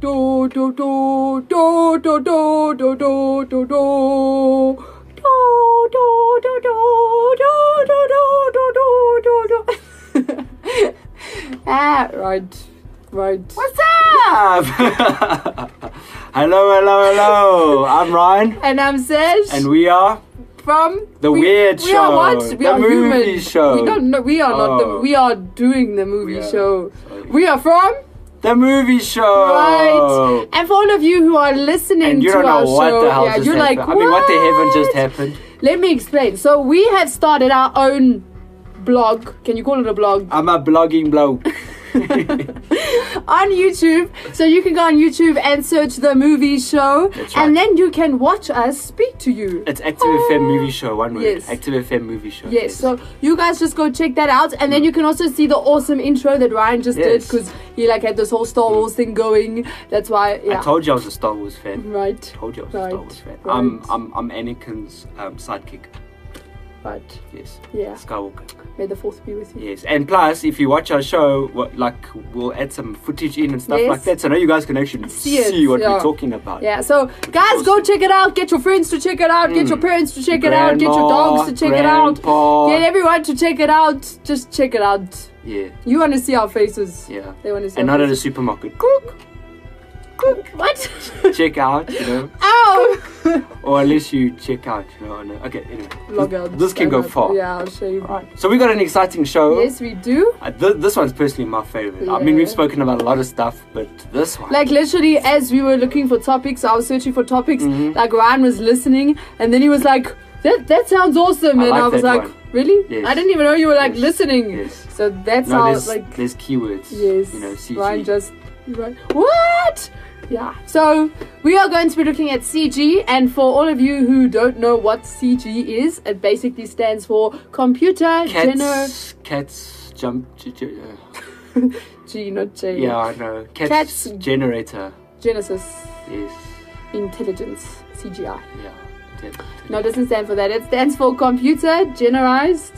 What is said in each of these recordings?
do do do do do do do do do do. Ah, right. What's up? Hello. I'm Ryan. And I'm Serge. And we are from The Weird Show. We are what? We the are movie human. show. We don't know. We are not the. We are doing the movie show. Sorry. We are from The Movie Show. Right. And for all of you who are listening and you to don't our know what show, the hell just you're happened. like, I mean, what the heaven just happened? Let me explain. So we have started our own blog. Can you call it a blog? I'm a blogging bloke. On YouTube. So you can go on YouTube and search The Movie Show. That's right. And then you can watch us speak to you. It's Active FM Movie Show, one word. Yes. Active FM Movie Show. Yes, so you guys just go check that out, and then you can also see the awesome intro that Ryan just did, because he like had this whole Star Wars thing going. That's why, yeah. I told you I was a Star Wars fan. Right. Told you I was a Star Wars fan. Right. I'm Anakin's sidekick. Right. Yes. Yeah. Skywalker. May the Force be with you. Yes, and plus, if you watch our show, we'll add some footage in and stuff like that, so now you guys can actually see what we're talking about. Yeah, so guys, go check it out. Get your friends to check it out. Get your parents to check it out. Get your dogs to check it out. Get everyone to check it out. Just check it out. Yeah. You want to see our faces. Yeah. They want to see. And our not at a faces. supermarket. Cook. What? Check out, you know. Ow! Or unless you check out, you know. Okay, anyway. Log out. This can go far. Yeah, I'll show you. Right. So we got an exciting show. Yes, we do. This one's personally my favorite. I mean, we've spoken about a lot of stuff, but this one. Like literally, as we were looking for topics, I was searching for topics. Like Ryan was listening, and then he was like, "That sounds awesome," and I was like, "Really? Yes. I didn't even know you were like listening." Yes. So that's how there's, like there's keywords. yes. You know, CG. Ryan just right. What? Yeah. So we are going to be looking at CG, and for all of you who don't know what CG is, it basically stands for computer Cats jump. G, not J. Yeah, I know. Cats generator. Genesis. Yes. Intelligence. CGI. Yeah. No, it doesn't stand for that. It stands for computer generated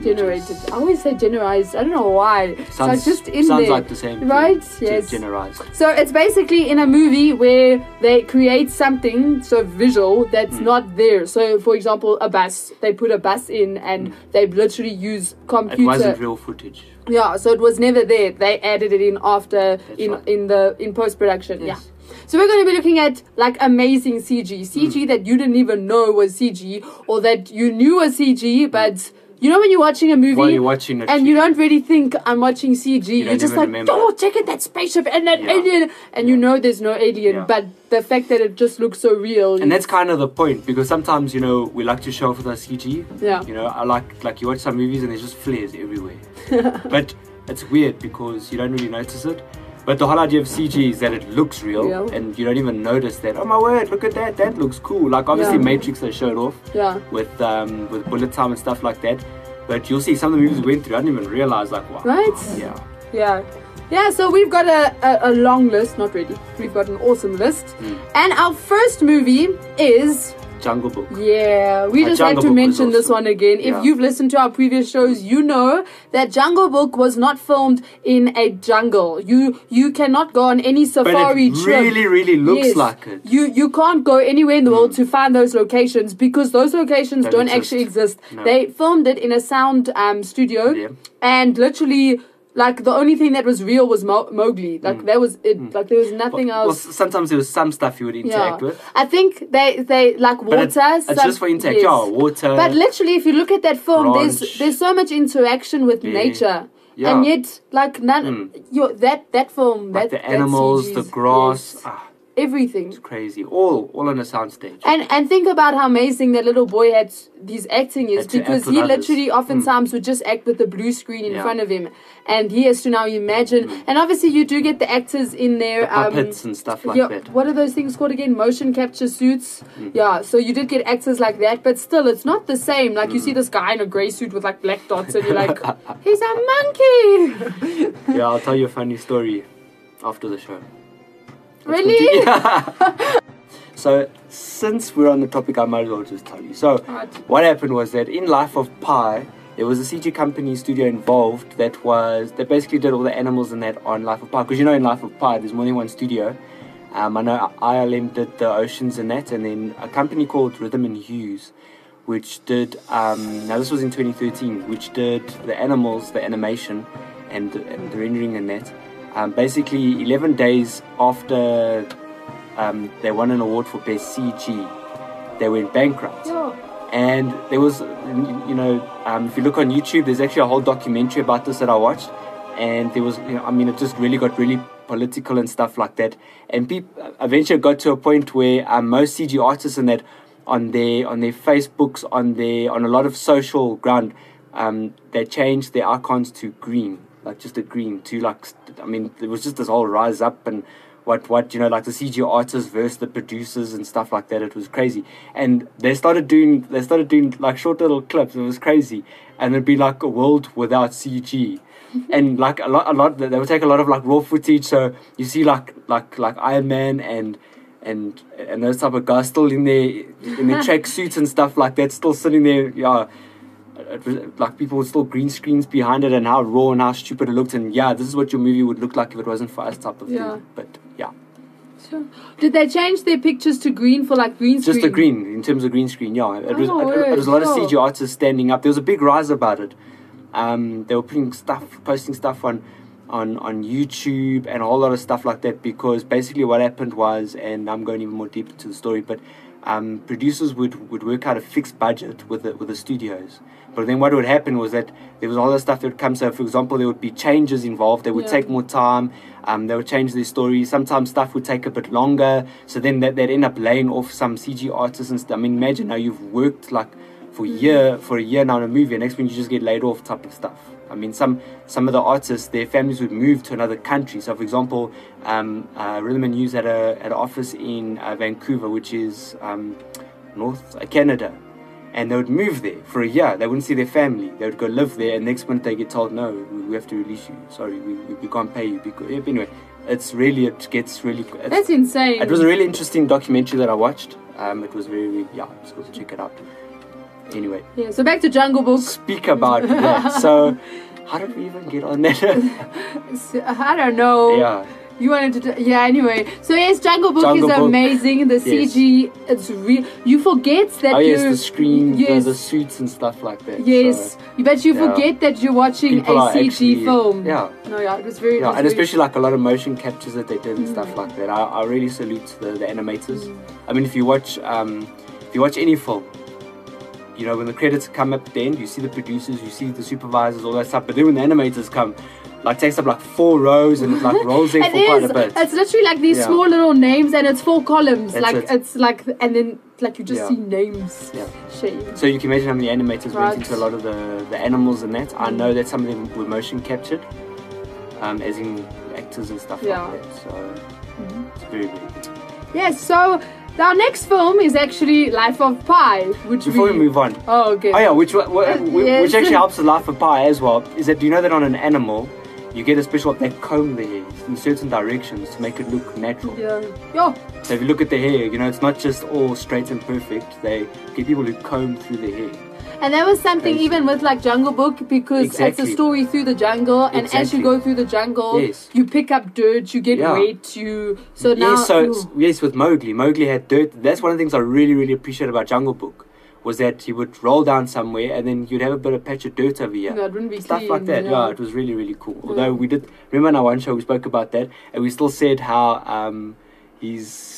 images. I always say generized. I don't know why. So it's just in sounds there. like the same thing. Right? Yes. Generized. So it's basically in a movie where they create something so visual that's not there. So for example, a bus. They put a bus in and they literally use computer. It wasn't real footage. Yeah, so it was never there. They added it in after in post-production. Yes. Yeah. So we're going to be looking at like amazing CG that you didn't even know was CG, or that you knew was CG, but you know when you're watching a movie while you're watching it, and you don't really think I'm watching CG, you're just like, remember. oh, check it, that spaceship and that alien, and you know there's no alien, but the fact that it just looks so real. And that's kind of the point, because sometimes, you know, we like to show off with our CG. Yeah. You know, I like you watch some movies and there's just flares everywhere. But it's weird because you don't really notice it. But the whole idea of CG is that it looks real, and you don't even notice that. Oh my word, look at that! That looks cool. Like obviously Matrix they showed off, with bullet time and stuff like that. But you'll see some of the movies we went through, I didn't even realize like wow. Right? Yeah. So we've got a long list. Not really. We've got an awesome list, and our first movie is Jungle Book. Yeah, we just had to mention this one again. If you've listened to our previous shows, you know that Jungle Book was not filmed in a jungle. You cannot go on any safari but it trip. really looks like it. You can't go anywhere in the world to find those locations, because those locations don't actually exist. No. They filmed it in a sound studio, and literally, like, the only thing that was real was Mowgli. Like, that was it. Like, there was nothing else. Well, sometimes there was some stuff you would interact with. I think they like water. It's just for interact. Yeah, water. But literally, if you look at that film, there's so much interaction with nature. Yeah. And yet, like, none. That film, like the animals, the grass. Everything. It's crazy. All on a soundstage. And think about how amazing that little boy had his acting is, because he literally oftentimes would just act with the blue screen in front of him, and he has to now imagine. And obviously you do get the actors in there, puppets and stuff like that. What are those things called again? Motion capture suits. Yeah, so you did get actors like that, but still it's not the same. Like you see this guy in a grey suit with like black dots and you're like, he's a monkey. Yeah, I'll tell you a funny story after the show. Really? So, since we're on the topic, I might as well just tell you. So, what happened was that in Life of Pi, there was a CG company studio involved that basically did all the animals and that on Life of Pi. Because in Life of Pi, there's more than one studio. I know ILM did the oceans and that, and then a company called Rhythm and Hues, which did, now this was in 2013, which did the animals, the animation, and the rendering and that. Basically, 11 days after they won an award for Best CG, they went bankrupt. Yeah. And there was, if you look on YouTube, there's actually a whole documentary about this that I watched. And there was, it just really got really political and stuff like that. And people eventually got to a point where most CG artists and that on their Facebooks, on a lot of social ground, they changed their icons to green, like just a green, to like, there was just this whole rise up and what like the CG artists versus the producers and stuff like that. It was crazy. And they started doing like short little clips. It was crazy. And it'd be like a world without CG. And like a lot they would take a lot of like raw footage, so you see like Iron Man and those type of guys still in their track suits and stuff like that, still sitting there. Yeah, it was, like people with still green screens behind it, and how raw and how stupid it looked. And yeah, this is what your movie would look like if it wasn't for us, type of thing. But yeah. Sure. Did they change their pictures to green for like green screen? Just a green, in terms of green screen. Yeah, it was a lot of CG artists standing up. There was a big rise about it. They were posting stuff on YouTube and a whole lot of stuff like that, because basically what happened was, and I'm going even more deep into the story, but producers would work out a fixed budget with the studios. But then what would happen was that there was all the stuff that would come. So, for example, there would be changes involved. They would take more time. They would change their story. Sometimes stuff would take a bit longer. So then they'd end up laying off some CG artists and stuff. Imagine how you've worked like for a year now on a movie, and next when you just get laid off type of stuff. Some of the artists, their families would move to another country. So, for example, Rhythm and News had an office in Vancouver, which is North Canada. And they would move there for a year. They wouldn't see their family. They would go live there, and next minute they get told, no, we have to release you. Sorry, we can't pay you. Because anyway, that's insane. It was a really interesting documentary that I watched. It was very, just go check it out. Anyway. Yeah, so back to Jungle Book. Speak about that. So, how did we even get on that? I don't know. Yeah. You wanted to anyway. So yes, Jungle Book is amazing. The CG, it's real. You forget that the screen, the suits and stuff like that. Yes, but you forget that you're watching a CG film. Yeah. No, it was very. Yeah, and especially like a lot of motion captures that they did and stuff like that. I really salute the animators. If you watch any film, when the credits come up at the end, you see the producers, you see the supervisors, all that stuff. But then when the animators come, takes up 4 rows and it rolls there for quite a bit. It's literally like these small little names, and it's 4 columns. It's and then you just see names. Yeah. Shame. So you can imagine how many animators went into a lot of the animals and that. I know that some of them were motion captured, as in actors and stuff like that. So it's very, very good. Yes. So our next film is actually Life of Pi, which before we move on. Oh, okay. Oh yeah, which actually helps with Life of Pi as well. Is that, do you know that on an animal, you get a special, they comb the hair in certain directions to make it look natural. Yeah. So if you look at the hair, it's not just all straight and perfect. They get people who comb through the hair. And that was something even with Jungle Book, because it's a story through the jungle, and as you go through the jungle, you pick up dirt, you get wet, Yes, with Mowgli had dirt. That's one of the things I really, really appreciate about Jungle Book, was that he would roll down somewhere and then you'd have a bit of patch of dirt over here. Yeah, it wouldn't be stuff clean, like that. Yeah, it was really, really cool. Although we did, remember in our one show we spoke about that, and we still said how he's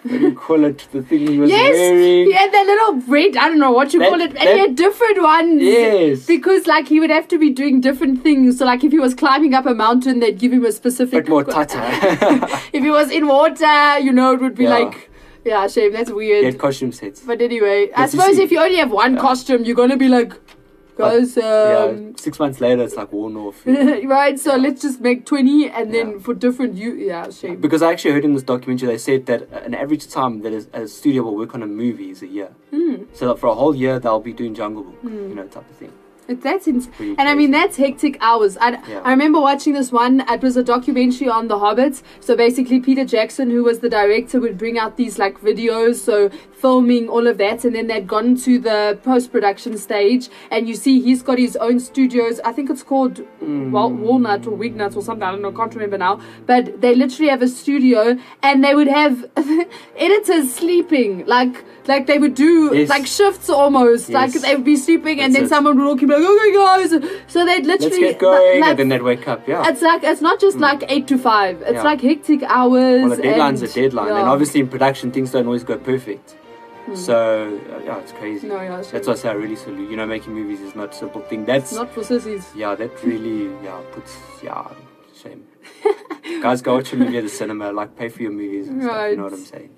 what do you call it, the thing he was wearing. He had that little red, I don't know what you call it, and he had different ones. Yes. Because he would have to be doing different things. So if he was climbing up a mountain, they'd give him a specific... Bit more tata. If he was in water, it would be yeah, shame, that's weird. He had costume sets. But anyway, I suppose if you only have one costume, you're going to be guys, 6 months later it's worn off. Right, so let's just make 20 and then for different shame. Because I actually heard in this documentary they said that an average time that a studio will work on a movie is a year. So that for a whole year they'll be doing Jungle Book, type of thing. That's and I mean, that's hectic hours. I remember watching this one. It was a documentary on the Hobbits. So basically, Peter Jackson, who was the director, would bring out these like videos, so filming all of that, and then they'd gone to the post-production stage, and you see he's got his own studios. I think it's called Walnut or Wignut or something. I don't know, can't remember now. But they literally have a studio, and they would have editors sleeping, like they would do like shifts almost, like they would be sleeping, and then someone would walk in like, okay guys, so they'd literally let's get going, and then they'd wake up. It's not just like 8 to 5, it's like hectic hours. Well, a deadline's a deadline, and obviously in production things don't always go perfect. So it's crazy. That's why I say I really salute. You know, making movies is not a simple thing. That's not for sissies. That really puts shame. Guys, go watch a movie at the cinema, like pay for your movies and stuff, you know what I'm saying?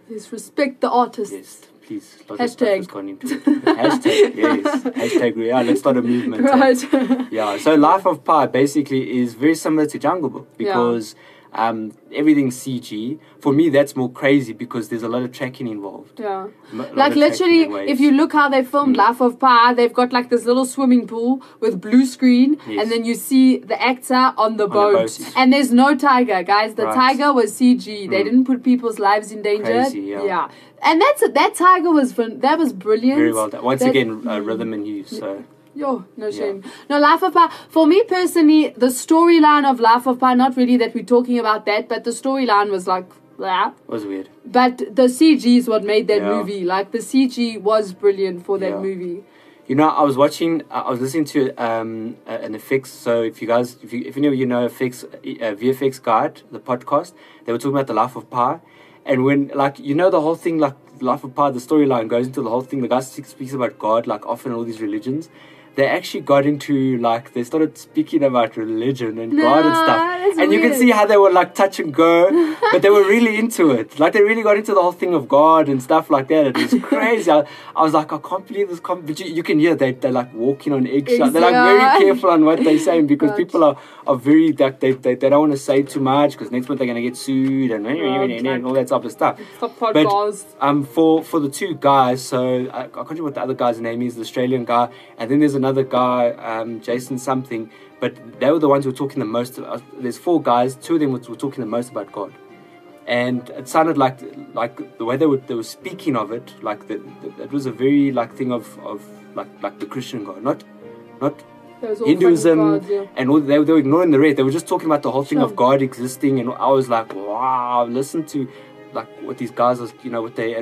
Yes, respect the artists. Yes, please. Hashtag. Hashtag, yes. Hashtag, let's start a movement. Right. So Life of Pi basically is very similar to Jungle Book because everything's CG. For me, that's more crazy because there's a lot of tracking involved. Like literally, if you look how they filmed Life of Pi, they've got like this little swimming pool with blue screen, and then you see the actor on the boat. And there's no tiger, guys. The tiger was CG. They didn't put people's lives in danger. Crazy, And that tiger was brilliant. Very well done. Once again, rhythm and hues. So. No shame. No, Life of Pi, for me personally, the storyline of Life of Pi, not really that we're talking about that, but the storyline was like, was weird. But the CG is what made that movie. Like, the CG was brilliant for that movie. You know, I was listening to an effects, so if any of you know VFX Guide, the podcast, they were talking about the Life of Pi, and when, like, you know, the whole thing, like, Life of Pi, the storyline goes into the whole thing, the guy speaks about God, like, often all these religions. They actually got into, like, they started speaking about religion and God and stuff. And you can see how they were, like, touch and go, but they were really into it. Like, they really got into the whole thing of God and stuff like that. It was crazy. I was like, I can't believe this. But you can hear they're, like, walking on eggshells. They're, like, very careful on what they're saying because people are very, like, they don't want to say too much because next month they're going to get sued and all that type of stuff. But for the two guys, so I can't remember what the other guy's name is, the Australian guy, and then there's another guy, Jason something, but they were the ones who were talking the most. There's 4 guys, 2 of them were talking the most about God, and it sounded like the way they were speaking of it, like it was a very like thing of like the Christian God, not Hinduism, gods, and all, they were ignoring the rest. They were just talking about the whole thing of God existing, and I was like, wow, listen to like what these guys are, you know, what they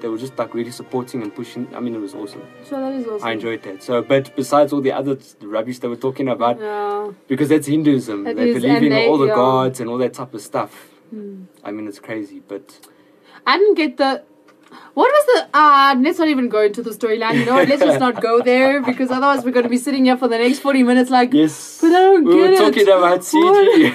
were just like really supporting and pushing. I mean, it was awesome. So that is awesome. I enjoyed that. So, but besides all the other rubbish they were talking about, because that's Hinduism, they believe in all the gods and all that type of stuff. I mean, it's crazy, but I didn't get the. What was the... let's not even go into the storyline, you know what? Let's just not go there, because otherwise we're going to be sitting here for the next 40 minutes like, yes, but I don't get it. We were talking about CG.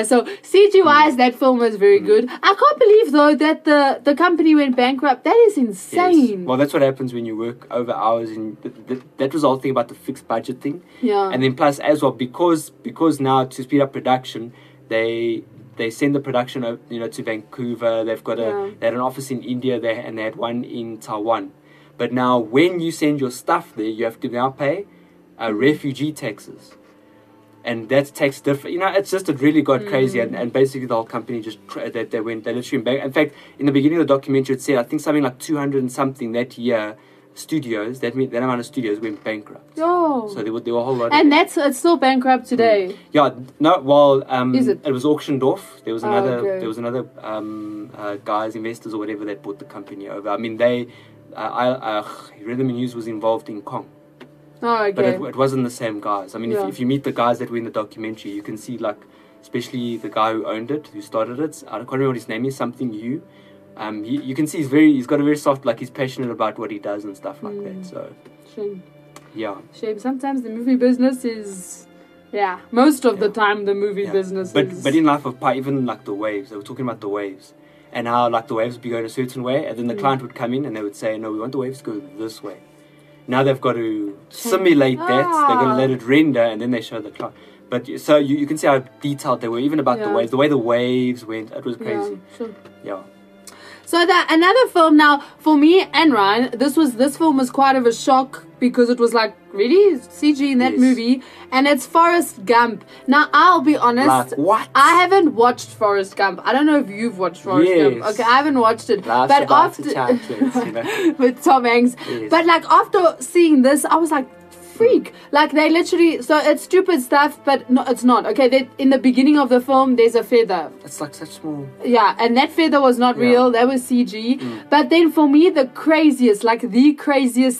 So CG-wise, that film was very good. I can't believe, though, that the company went bankrupt. That is insane. Yes. Well, that's what happens when you work over hours. And that was the whole thing about the fixed budget thing. Yeah. And then plus, as well, because now, to speed up production, they send the production, you know, to Vancouver. They've got they had an office in India there, and they had one in Taiwan. But now, when you send your stuff there, you have to now pay refugee taxes, and that's tax different. You know, it's just, it really got crazy, and basically the whole company just they literally back. In fact, in the beginning of the documentary, it said I think something like 200 and something that year. Studios, that amount of studios went bankrupt. Oh. So there were a whole lot. And it's still bankrupt today. Yeah, no. Well, is it? It was auctioned off. There was another guys, investors or whatever, that bought the company over. I mean, Rhythm and News was involved in Kong. Oh, okay. But it wasn't the same guys. I mean, if you meet the guys that were in the documentary, you can see, like, especially the guy who owned it, who started it. I can't remember what his name is. Something you. You can see he's got a very soft, like, he's passionate about what he does and stuff like that. So, shame. Yeah. Shame. Sometimes the movie business is, most of the time the movie business is. But in Life of Pi, even like the waves, they were talking about the waves and how, like, the waves would be going a certain way, and then the client would come in and they would say, no, we want the waves to go this way. Now they've got to simulate that. They're going to let it render, and then they show the client. But so you can see how detailed they were, even about the way the waves went. It was crazy. Yeah, sure. Yeah. So another film now for me and Ryan, this film was quite of a shock because it was like really CG in that movie, and it's Forrest Gump. Now I'll be honest, like, what? I haven't watched Forrest Gump. I don't know if you've watched Forrest Gump. Okay, I haven't watched it, Life's but about after to chance, you know? with Tom Hanks, but like after seeing this, I was like, freak. Like they literally, so it's stupid stuff, but no, it's not. Okay, in the beginning of the film, there's a feather. It's like such small. Yeah, and that feather was not real. That was CG. But then for me, the craziest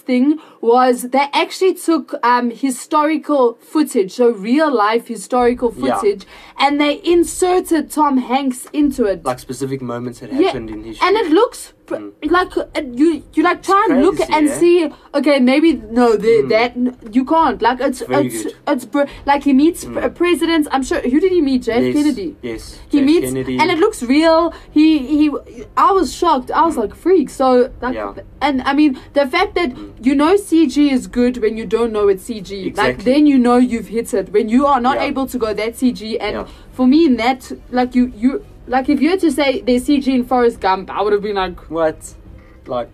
thing was they actually took historical footage, so real life historical footage, and they inserted Tom Hanks into it. Like specific moments that happened in history. And it looks like you like try and look and see. Okay, maybe no, that you can't. Like it's like he meets presidents. I'm sure. Who did he meet? JF Kennedy. Yes. He JF meets, Kennedy. and it looks real. I was shocked. I was like, freak. So like, and I mean the fact that you know CG is good when you don't know it's CG. Exactly. Like then you know you've hit it when you are not able to go that CG. And for me, in that like you. Like, if you had to say there's CG in Forrest Gump, I would have been like... What? Like...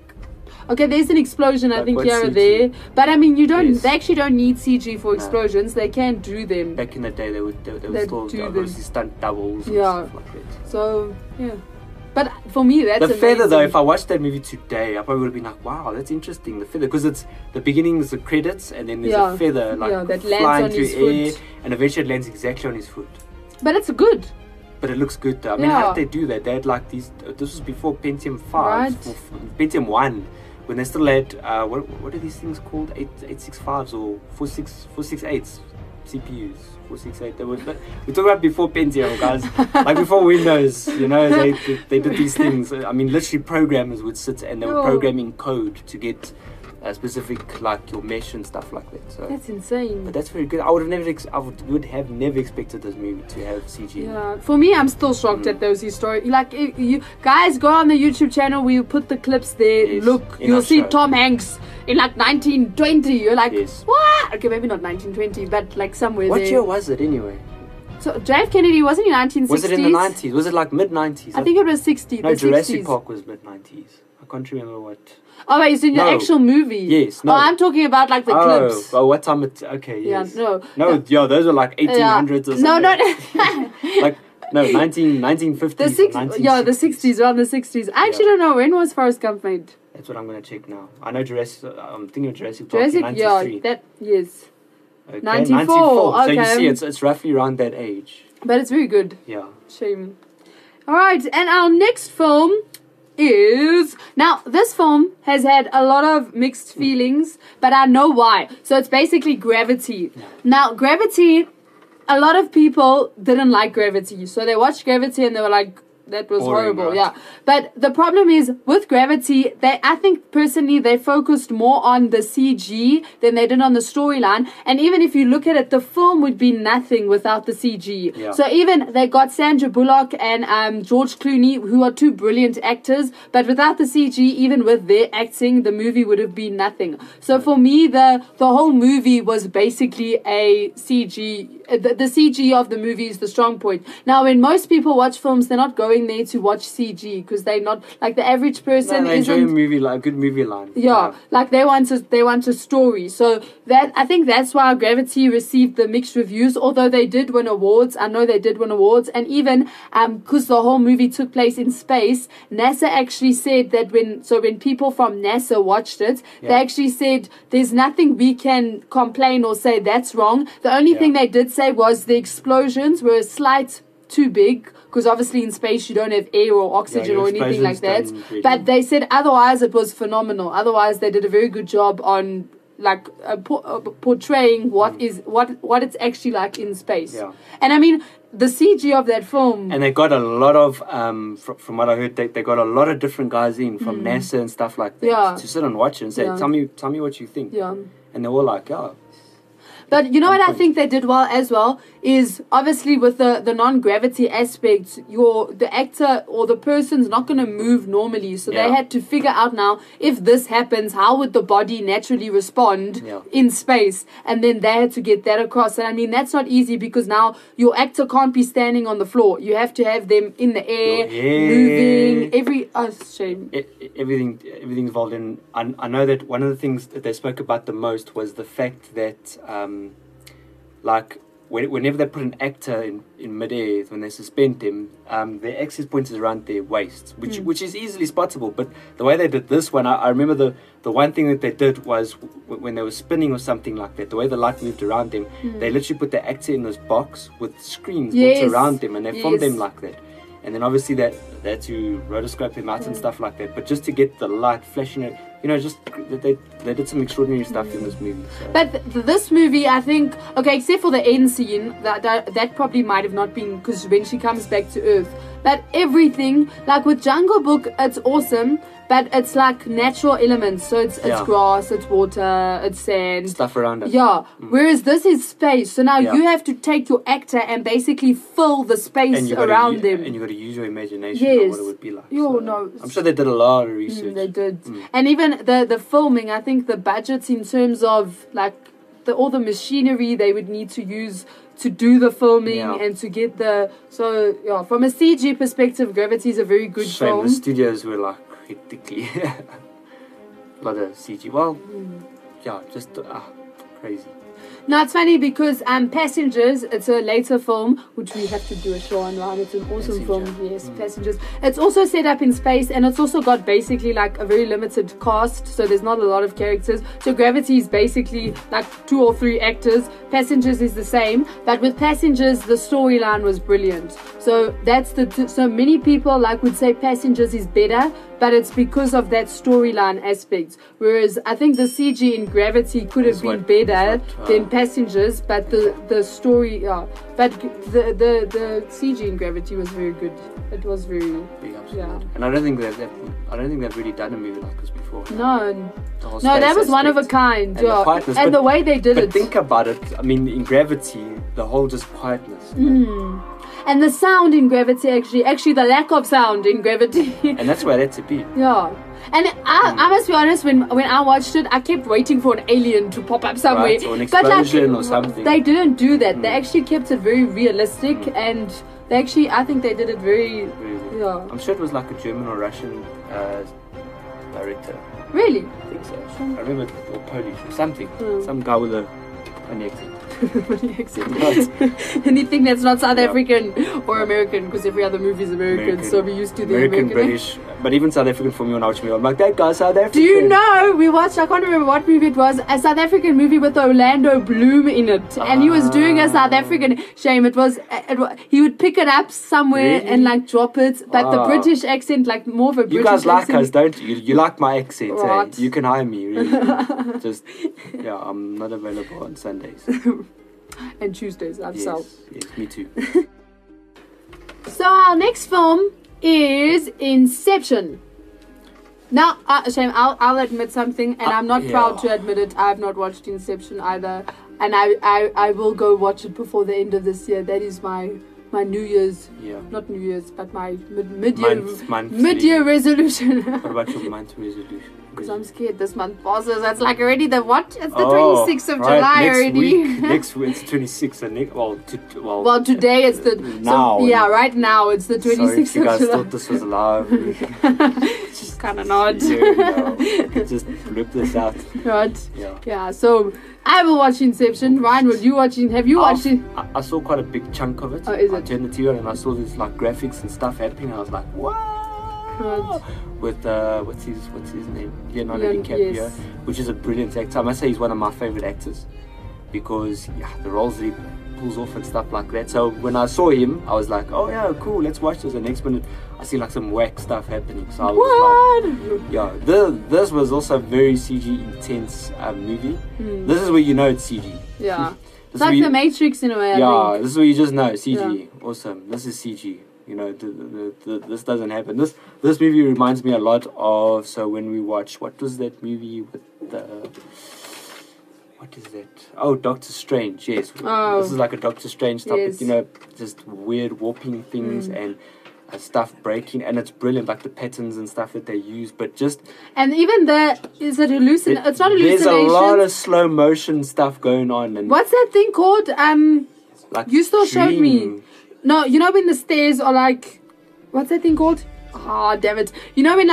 Okay, there's an explosion, I think, here or there. But, I mean, they actually don't need CG for explosions. They can do them. Back in the day, they would still do obviously stunt doubles and stuff like that. So, yeah. But for me, that's the feather, though, if I watched that movie today, I probably would have been like, wow, that's interesting. The feather, because it's the beginning is the credits, and then there's a feather, like, that flying lands on through his air, foot. and eventually it lands exactly on his foot. But it's good. But it looks good though. I mean, how did they do that? They had like these. This was before Pentium 5, Pentium 1, when they still had what are these things called? 865s or 468s CPUs. 468. We're talking about before Pentium, guys. Like before Windows. You know, they did these things. I mean, literally programmers would sit and they were programming code to get a specific like your mesh and stuff like that. So that's insane. But that's very good. I would have never expected this movie to have CG. Yeah, for me, I'm still shocked at those historic. Like, you guys go on the YouTube channel. We put the clips there. Yes, look, you'll see Tom Hanks in like 1920. You're like, what? Okay, maybe not 1920, but like somewhere there. What year was it anyway? So JF Kennedy wasn't in 1960s. Was it in the 90s? Was it like mid 90s? I think it was 60s. No, Jurassic Park was mid 90s. I can't remember what. Oh, wait, it's in the actual movie. Yes, no. Oh, I'm talking about like the clips. Oh, what time it... Okay, yes. Yeah, those were like 1800s or something. No. Like, no, 1950s. The 60s, around the 60s. I actually don't know, when was Forrest Gump made? That's what I'm going to check now. I know I'm thinking of Jurassic Park in 93. Yes. Okay, 94. So okay. you see, it's roughly around that age. But it's very good. Yeah. Shame. Alright, and our next film is... Now, this film has had a lot of mixed feelings, but I know why. So it's basically Gravity. Now, Gravity, a lot of people didn't like Gravity. So they watched Gravity and they were like, that was horrible, right? Yeah. But the problem is, with Gravity, I think personally they focused more on the CG than they did on the storyline. And even if you look at it, the film would be nothing without the CG. Yeah. So even they got Sandra Bullock and George Clooney, who are two brilliant actors, but without the CG, even with their acting, the movie would have been nothing. So for me, the whole movie was basically a CG. The CG of the movie is the strong point. Now, when most people watch films, they're not going there to watch CG because they're not like the average person. They enjoy a movie, like a good movie line. Yeah, like they want a story. So that I think that's why Gravity received the mixed reviews. Although they did win awards, I know they did win awards, and even because the whole movie took place in space, NASA actually said that when people from NASA watched it, they actually said there's nothing we can complain or say that's wrong. The only thing they did say was the explosions were slight too big, because obviously in space you don't have air or oxygen or anything like that. Really. But they said otherwise it was phenomenal. Otherwise they did a very good job on like portraying what it's actually like in space. Yeah. And I mean the CG of that film. And they got a lot of from what I heard, they got a lot of different guys in from NASA and stuff like that to sit and watch and say, tell me what you think. Yeah. And they were like, But you know what I think they did well as well is obviously with the non-gravity aspect, the actor or the person's not going to move normally. So they had to figure out now, if this happens, how would the body naturally respond in space? And then they had to get that across. And I mean, that's not easy because now your actor can't be standing on the floor. You have to have them in the air, moving, everything involved in. I know that one of the things that they spoke about the most was the fact that like whenever they put an actor in midair, when they suspend them, their access point is around their waist, which is easily spottable. But the way they did this one, I remember the one thing that they did was when they were spinning or something like that, the way the light moved around them, they literally put the actor in this box with screens built around them, and they filmed them like that. And then obviously they had to rotoscope them out and stuff like that. But just to get the light flashing it, just they did some extraordinary stuff in this movie. So. But this movie, I think, okay, except for the end scene, that probably might have not been, because when she comes back to Earth. But everything, like with Jungle Book, it's awesome, but it's like natural elements. So it's grass, it's water, it's sand. Stuff around us. Yeah. Whereas this is space. So now you have to take your actor and basically fill the space around them. And you've got to use your imagination on what it would be like. No. I'm sure they did a lot of research. They did. And even the filming, I think the budgets in terms of like all the machinery they would need to use to do the filming and to get from a CG perspective, Gravity is a very good film. The studios were like hectically a lot of CG. Well, just crazy. No, it's funny because Passengers, it's a later film, which we have to do a show on, right? It's an awesome film, yes, Passengers. It's also set up in space, and it's also got basically like a very limited cast, so there's not a lot of characters. So Gravity is basically like 2 or 3 actors. Passengers is the same, but with Passengers, the storyline was brilliant. So that's so many people would say Passengers is better, but it's because of that storyline aspect. Whereas I think the CG in Gravity could have been better than Passengers, but the story, but the CG in Gravity was very good. It was very, And I don't think they've really done a movie like this before. No, that was one of a kind. And the way they did it. But think about it. I mean, in Gravity, the whole just quietness. And the sound in Gravity, actually the lack of sound in Gravity. And that's where that's to be. Yeah. And I must be honest, when I watched it, I kept waiting for an alien to pop up somewhere. Right, or an explosion or something. They didn't do that. They actually kept it very realistic, and I think they did it very I'm sure it was like a German or Russian director. Really? I think so. I remember, or Polish or something. Some guy with a funny accent. Anything that's not South African or American, because every other movie is American, so we're used to the American British, but even South African for me when I watch me, I'm like, that guy's South African. Do you know, we watched, I can't remember what movie it was, a South African movie with Orlando Bloom in it, and he was doing a South African, he would pick it up somewhere and drop it, but the British accent, more of a British accent. You guys like us, don't you? You like my accent, right. You can hire me, really. I'm not available on Sundays. And Tuesdays, yes, me too. So our next film is Inception. Now, Shame, I'll admit something, and I'm not proud to admit it. I have not watched Inception either, and I will go watch it before the end of this year. That is my New Year's, not New Year's, but my mid-year resolution. What about your month resolution? Because I'm scared this month passes. It's already the what? It's the 26th of July already. Next week, it's 26th. And well, today it's the now. Right now it's the 26th Sorry if you guys of July. thought this was live. Just kind of not. Just rip this out. Right. Yeah. So I will watch Inception. Ryan, will you watch it? Have you watched it? I saw quite a big chunk of it. Oh, is it? I turned the TV on and I saw this graphics and stuff happening. I was like, wow. Right. With what's his name? Leonardo DiCaprio, yes. Which is a brilliant actor. I must say he's one of my favorite actors because the roles that he pulls off and stuff like that. So when I saw him, I was like, oh yeah, cool, let's watch this. And next minute, I see some whack stuff happening. So I was like, this was also a very CG intense movie. This is where you know it's CG. Yeah, it's like the Matrix in a way. I think. This is where you just know CG. Awesome. This is CG. This doesn't happen. This movie reminds me a lot of, so when we watch, what was that movie with what is that? Oh, Doctor Strange. Yes, this is like a Doctor Strange type. Yes. Just weird warping things and stuff breaking, and it's brilliant, like the patterns and stuff that they use. But just and even it's not hallucination. There's a lot of slow motion stuff going on. And what's that thing called? Like you still showed me. No, you know when the stairs are like, what's that thing called? Ah, damn it! You know when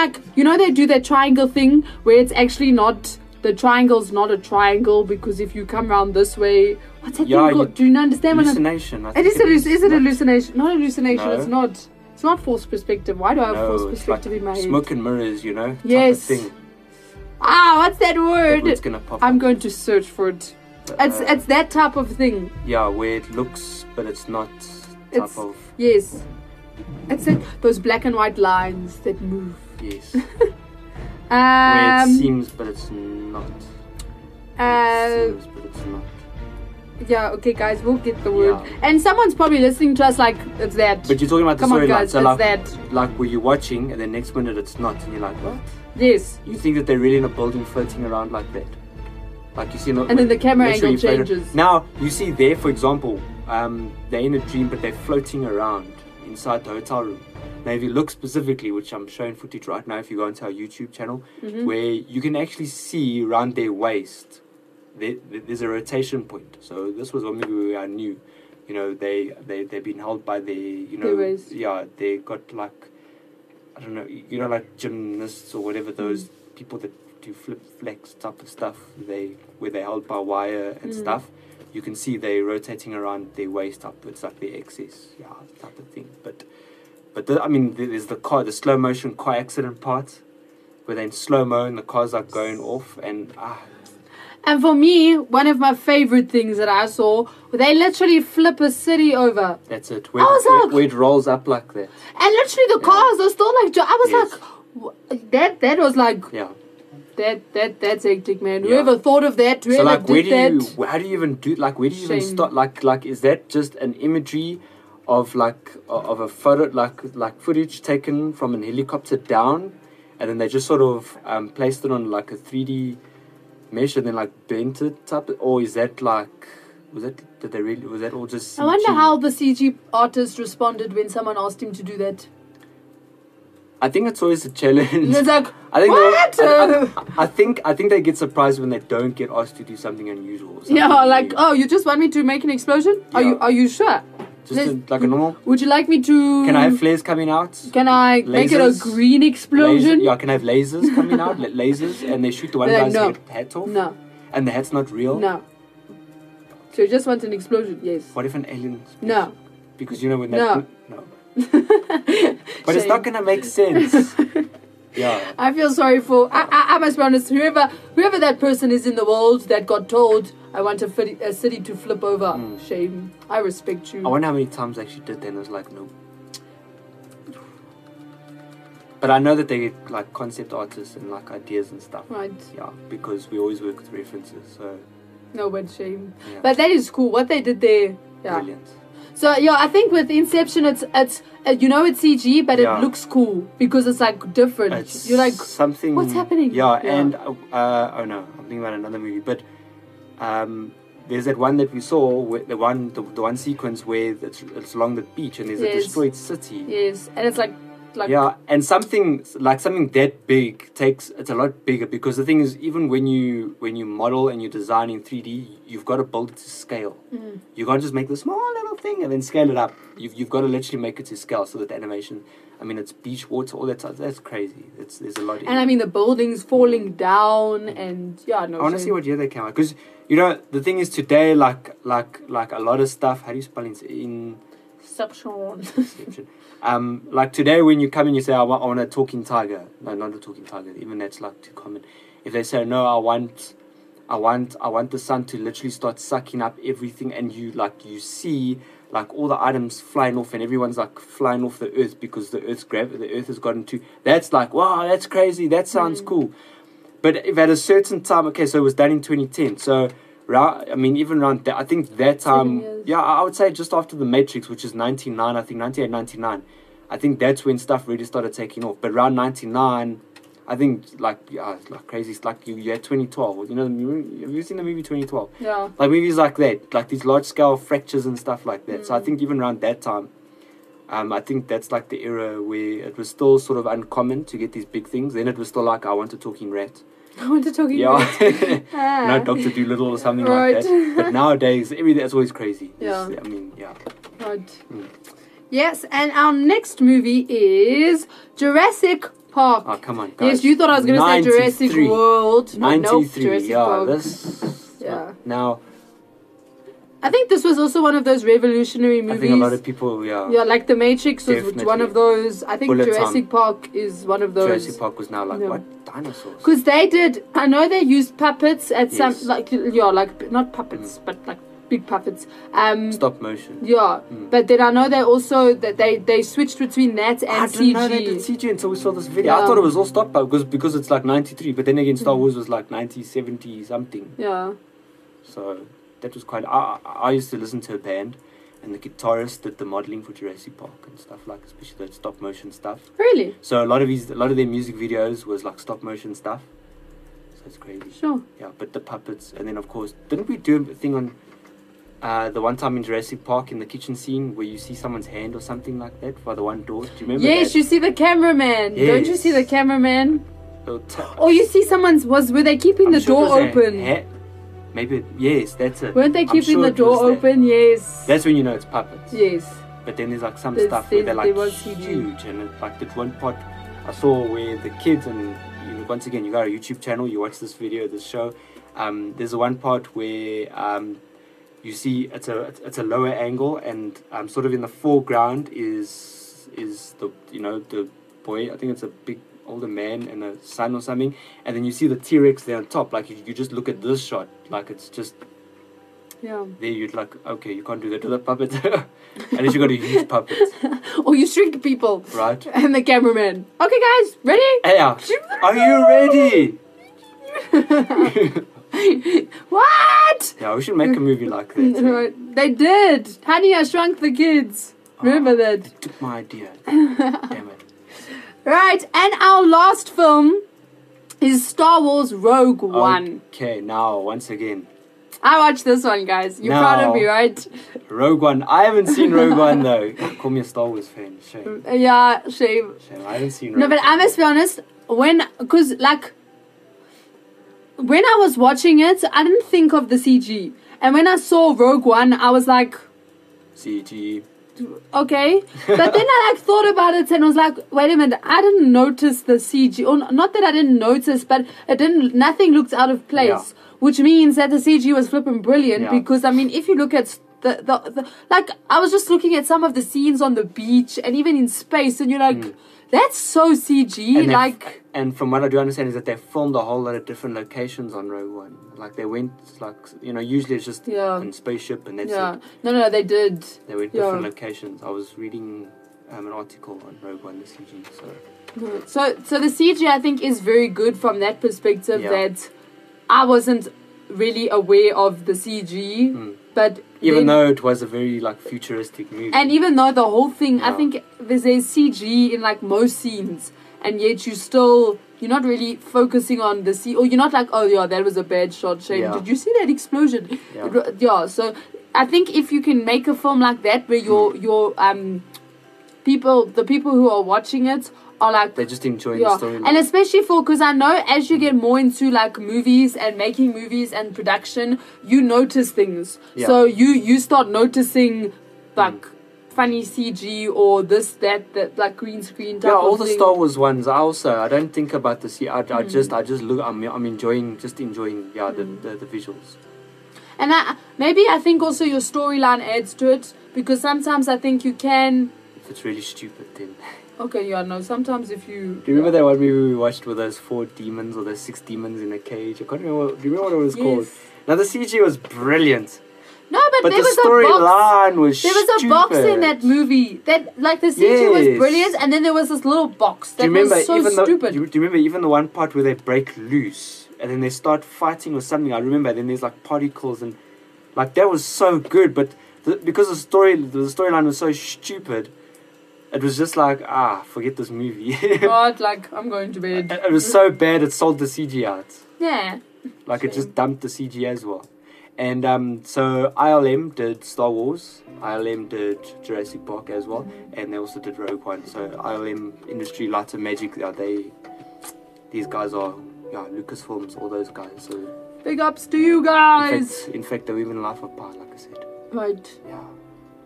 they do that triangle thing where it's actually not. The triangle's not a triangle because if you come around this way, what's that thing called? Do you understand? Hallucination. Is it hallucination? Not hallucination. No. It's not. It's not false perspective. Why do I have false perspective in my head? Smoke and mirrors, Yes. Type of thing. What's that word? It's gonna pop I'm going to search for it. It's that type of thing. Yeah, where it looks, but it's not. Yes. It's those black and white lines that move. Yes. Where it seems, but it's not. It seems, but it's not. Yeah, okay, guys, we'll get the word. Yeah. And someone's probably listening to us like, it's that. But you're talking about the storyline. Guys, so it's that. Like, where you're watching, and the next minute it's not, and you're like, what? Yes. You think that they're really in a building floating around like that. Like you see, and then the camera angle changes. Now, you see there, for example, they're in a dream, but they're floating around inside the hotel room. Now, if you look specifically, which I'm showing footage right now, if you go onto our YouTube channel, where you can actually see around their waist, there's a rotation point. So this was one movie where I knew, they've been held by their, their waist. Yeah, they got like, I don't know, like gymnasts or whatever, those people that do flex type of stuff, where they're held by wire and stuff. You can see they're rotating around their waist upwards, like the excess, type of thing. But there's the slow motion car accident part, where they're in slow mo and the car's like going off, and for me, one of my favorite things that I saw, they literally flip a city over. That's it. Where it rolls up like that. And literally the cars are still like. I was like, that was like. Yeah. That's hectic, man. Whoever thought of that, so like, how do you even do? Like, where do you even start? Like, is that just an imagery of a photo, like footage taken from an helicopter down, and then they just sort of placed it on like a 3D mesh and then like bent it type, or is that like, was that all just CG? I wonder how the CG artist responded when someone asked him to do that. I think it's always a challenge. It's like, I think they get surprised when they don't get asked to do something unusual. You just want me to make an explosion? Yeah. Are you sure? Just like a normal. Would you like me to? Can I have flares coming out? Can I make it a green explosion? Can I have lasers coming out? Lasers, and they shoot the one guy's hat off. No. And the hat's not real. No. So you just want an explosion? Yes. What if an alien? No. Because when that. No. But it's not gonna make sense. Yeah. I feel sorry for. I must be honest. Whoever that person is in the world that got told, I want a city to flip over. Shame. I respect you. I wonder how many times I actually did that and I was like, no. But I know that they get like concept artists and like ideas and stuff. Right. Yeah, because we always work with references. So. No, but shame. Yeah. But that is cool. What they did there. Yeah. Brilliant. So I think with Inception, it's CG, but it looks cool because it's like different. You're like, something. What's happening? Yeah. And I'm thinking about another movie, but there's that one that we saw, the one sequence where it's along the beach and there's a destroyed city. Yes, and it's like. And something that big it's a lot bigger, because the thing is, even when you model and you design in 3D, you've got to build it to scale. You can't just make the small little thing and then scale it up. You've got to literally make it to scale so that the animation, it's beach water, all that stuff. That's crazy. There's a lot. And the buildings falling down and I want to see what year they came out, because the thing is today, like a lot of stuff. How do you spell in? Inception. Like today, when you come and you say, I want a talking tiger. No, not a talking tiger. Even that's like too common. If they say, no, I want the sun to literally start sucking up everything, and you see like all the items flying off, and everyone's like flying off the earth because the earth has gotten too. That's like, wow, that's crazy. That sounds cool. But if at a certain time, okay, so it was done in 2010. So. Even around that, I think that time, I would say just after The Matrix, which is 99, I think 98, 99. I think that's when stuff really started taking off. But around 99, I think like crazy. It's like you had 2012. You know, have you seen the movie 2012? Yeah. Like movies like that, like these large scale fractures and stuff like that. So I Mm. think even around that time, I think that's like the era where it was still sort of uncommon to get these big things. Then it was still like, I want a talking rat. I want to talk Yeah. Ah. No, Dr. Dolittle or something Right. like that. But nowadays, everything, it's always crazy. Yeah. I mean, yeah. Right. Mm. Yes, and our next movie is Jurassic Park. Oh, come on, guys. Yes, you thought I was going to say Jurassic 93. World. No, 93, nope, Jurassic yeah. Park. Yeah. Now, I think this was also one of those revolutionary movies. I think a lot of people, yeah. Yeah, like The Matrix was Definitely. one of those. I think Bullet Jurassic time. Park is one of those. Jurassic Park was now like, No. what? Dinosaurs? Because they did, I know they used puppets at Yes. some, like, yeah, like, not puppets, but like big puppets. Stop motion. Yeah, but then I know they also, that they switched between that and I CG. didn't know they did CG until we saw this video. Yeah. I thought it was all stop because it's like 93, but then again, Star Wars was like 1970 something. Yeah. So that was quite. I used to listen to a band, and the guitarist did the modeling for Jurassic Park and stuff like, especially the stop motion stuff. Really? So a lot of their music videos was like stop motion stuff. So it's crazy. Sure. Yeah, but the puppets, and then of course, didn't we do a thing on the one time in Jurassic Park in the kitchen scene where you see someone's hand or something like that by the one door? Do you remember? Yes, that? you see the cameraman. Yes. Don't you see the cameraman? Oh, Or you see someone's, were they keeping the sure door it was a open? Maybe, yes, that's it. Weren't they I'm keeping sure the it was door that. open? Yes. That's when you know it's puppets. Yes. But then there's like some There's- stuff where they're there like was CG. huge, and it, like the one part I saw where the kids, and you know, once again, you got a YouTube channel, you watch this video, this show. There's a one part where you see it's a lower angle, and sort of in the foreground is the the boy. I think it's a big older man and a son or something, and then you see the T-Rex there on top. Like you just look at this shot, like it's just. Yeah. There you'd like, okay, you can't do that to the puppet. Unless you got a huge puppet. Or you shrink people. Right. And the cameraman. Okay, guys, ready? Hey, are you ready? What? Yeah, we should make a movie like that. Right. They did. Honey, I Shrunk the Kids. Remember They that? took my idea. Damn it. Right, and our last film is Star Wars Rogue One. Okay, now, once again, I watched this one, guys. You're proud of me, right? Rogue One. I haven't seen Rogue One, though. Call me a Star Wars fan. Shame. Yeah, shame. Shame. I haven't seen Rogue No, but One. I must be honest, when I was watching it, I didn't think of the CG. And when I saw Rogue One, I was like, CG. okay. But then I thought about it and was like, wait a minute, I didn't notice the CG. Or not that I didn't notice, but nothing looked out of place. Yeah. Which means that the CG was flipping brilliant. Yeah. Because, I mean, if you look at the like, I was just looking at some of the scenes on the beach and even in space, and you're like, that's so CG. And from what I do understand is that they filmed a whole lot of different locations on Rogue One. Like they went, usually it's just on spaceship and that's it. No, they did. They went different locations. I was reading an article on Rogue One, the CG. So the CG, I think, is very good from that perspective that I wasn't really aware of the CG, but even though it was a very futuristic movie, and even though the whole thing, I think there's CG in most scenes, and yet you're not really focusing on the scene, or you're not like, oh yeah, that was a bad shot. Shame. Did you see that explosion? So I think if you can make a film like that where the people who are watching it are like, they're just enjoying the story. And especially because I know as you get more into movies and making movies and production, you notice things. So you start noticing funny CG or this, that green screen type all of the thing. Star Wars ones. I don't think about the CG. I just look. I'm enjoying the visuals. And I think also your storyline adds to it, because sometimes I think you can. If it's really stupid, then. Okay, sometimes if you... Do you remember that one movie we watched with those 4 demons or those 6 demons in a cage? I can't remember. Do you remember what it was called? Now, the CG was brilliant. No, but there the was a storyline was There was a box in that movie. That the CG was brilliant, and then there was this little box that was so stupid. Do you remember even the one part where they break loose and then they start fighting or something? I remember. Then there's particles and that was so good, but because the storyline was so stupid. it was just like, forget this movie. God, like, I'm going to bed. It was so bad it sold the CG out. Yeah. Like, it just dumped the CG as well. And so ILM did Star Wars, ILM did Jurassic Park as well, and they also did Rogue One. So ILM Industry, Light and Magic, these guys are Lucasfilms, all those guys. So big ups to you guys. In fact, they were even Life of Pi, like I said. Right. Yeah,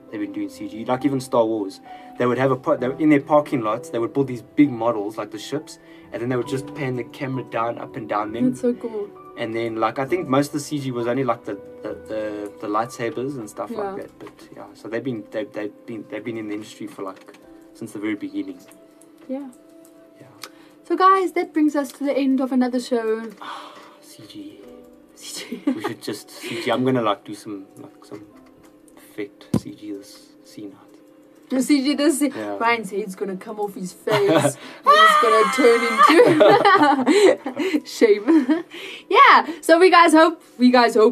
they've been doing CG. Like even Star Wars, they would have in their parking lots. They would build these big models like the ships, and then they would just pan the camera down, up and down them. That's so cool. And then, like, I think most of the CG was only like the lightsabers and stuff like that. But yeah, so they've been in the industry for like since the very beginning. Yeah. Yeah. So guys, that brings us to the end of another show. CG. We should just CG. I'm gonna like do some effect CG this scene out. CG this Ryan's head's gonna come off his face and he's gonna turn into shame. Yeah, so we guys hope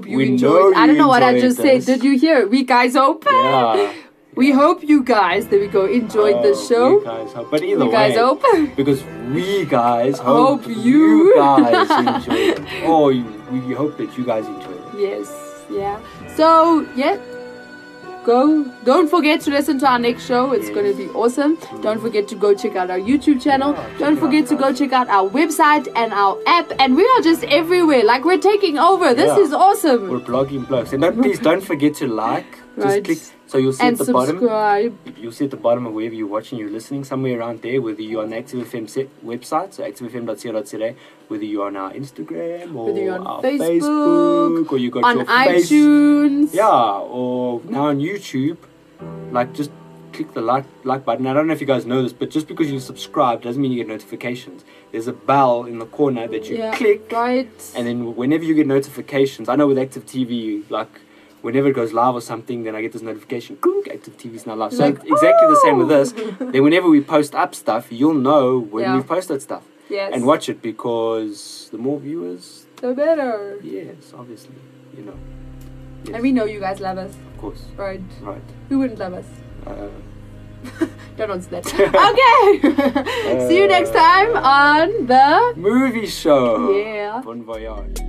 you enjoyed. I don't know what I just said. Did you hear? We guys hope. Yeah. We hope you guys, there we go, enjoyed the show. We guys hope. But either way, guys hope. Because we guys hope you guys enjoyed it. Or we hope that you guys enjoyed it. Yes, yeah. So, yeah. Don't forget to listen to our next show. It's going to be awesome. Don't forget to go check out our YouTube channel. Don't forget to go check out our website and our app. And we are just everywhere. Like, we're taking over. This is awesome. We're blogging blogs. And please don't forget to like. Just click. So you'll see at the subscribe. Bottom. You'll see at the bottom of wherever you're watching, you're listening, somewhere around there, whether you're on the Active FM website, so activefm.co.za, whether you're on our Instagram or whether you're on our Facebook, or you got on your iTunes. Yeah, or now on YouTube. Like, just click the like button. I don't know if you guys know this, but just because you subscribe doesn't mean you get notifications. There's a bell in the corner that you click, right? And then whenever you get notifications, I know with Active TV, like, whenever it goes live or something, then I get this notification, Active TV's now live. So exactly the same with this. Then whenever we post up stuff, you'll know when we've posted stuff. Yes. And watch it, because the more viewers, the better. Yes, obviously, you know. Yes. And we know you guys love us. Of course. Right. Right. Who wouldn't love us? Don't answer that. Okay. See you next time on the movie show. Yeah. Bon voyage.